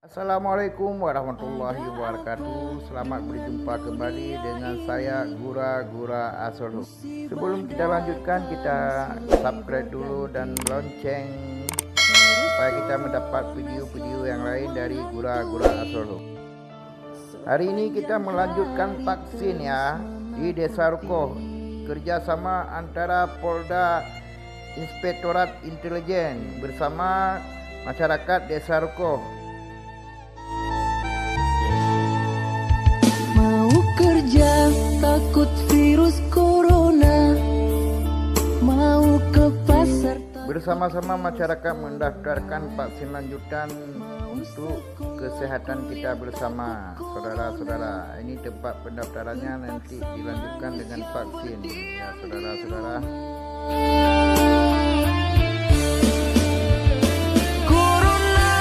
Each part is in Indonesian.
Assalamualaikum warahmatullahi wabarakatuh. Selamat berjumpa kembali dengan saya Gura Asolo. Sebelum kita lanjutkan, kita subscribe dulu dan lonceng supaya kita mendapat video-video yang lain dari Gura Asolo. Hari ini kita melanjutkan vaksin ya di Desa Rukoh, kerjasama antara Polda Inspektorat Intelijen bersama masyarakat Desa Rukoh. Kerja takut virus corona, mau ke pasar. Bersama-sama masyarakat mendaftarkan vaksin lanjutan untuk kesehatan kita bersama. Saudara-saudara, ini tempat pendaftarannya, nanti dilanjutkan dengan vaksin ya saudara-saudara. Corona,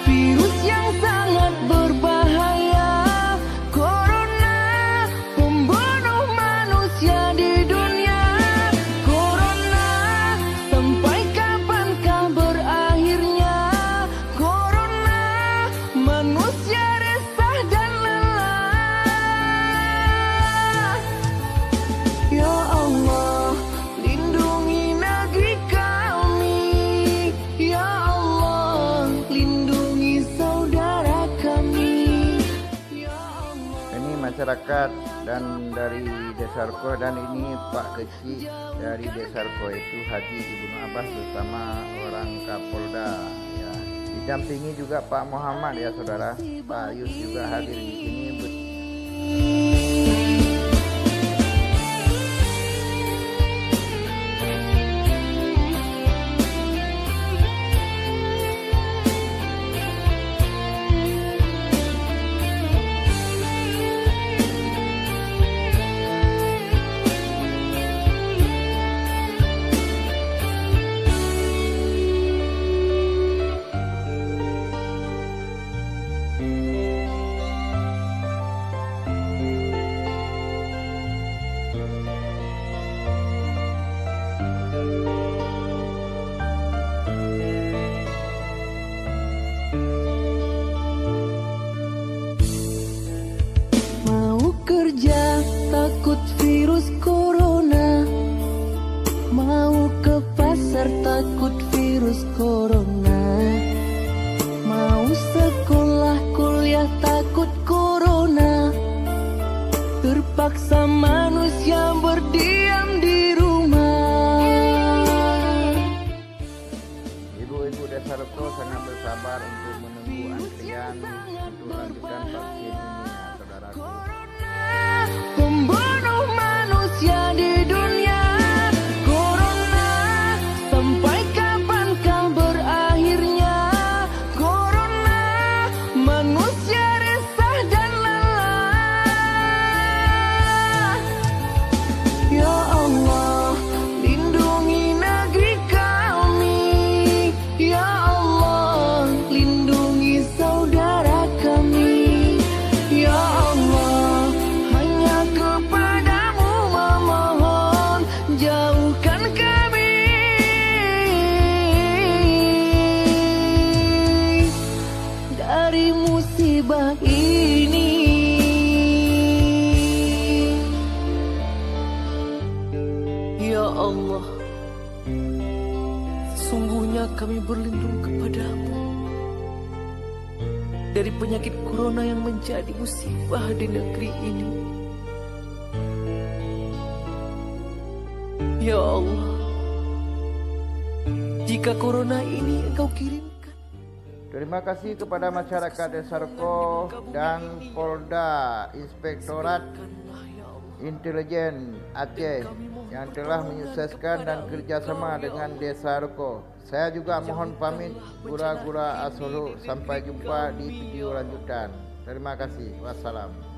virus yang sangat berbahaya. Corona, pembunuh manusia di dunia. Corona, sampai kapankah berakhirnya? Corona, manusia resah dan lelah. Ya Allah, lindungi negeri kami. Ya Allah, lindungi saudara kami. Ya Allah. Ini masyarakat dan dari Desa Rukoh, dan ini Pak Kecik dari Desa Rukoh itu Haji Ibnu Abbas bersama orang Kapolda ya. Didampingi juga Pak Muhammad ya saudara. Pak Yus juga hadir di sini. Mau kerja takut virus corona, mau ke pasar takut virus corona, mau sekolah kuliah takut corona, terpaksa manusia berdiam di rumah. Ibu-ibu Desa Rukoh sangat bersabar untuk menunggu antrian untuk lanjutan vaksin ini ya saudaraku. Pembunuh manusia di dunia. Corona, sampai kapankah berakhirnya? Corona, manusia resah dan lelah. Ya Allah, lindungi negeri kami. Ya Allah, lindungi saudara kami. Ya Allah, hanya kepadamu memohon, jauhkan kami dari musibah ini. Ya Allah, sungguhnya kami berlindung kepadamu dari penyakit corona yang menjadi musibah di negeri ini. Ya Allah, jika corona ini Engkau kirimkan, Terima kasih kepada masyarakat Desa Rukoh dan Polda Inspektorat Intelijen Aceh yang telah menyukseskan dan kerjasama dengan Desa Rukoh. Saya juga mohon pamit, Gura Asolo. Sampai jumpa di video lanjutan. Terima kasih. Wassalam.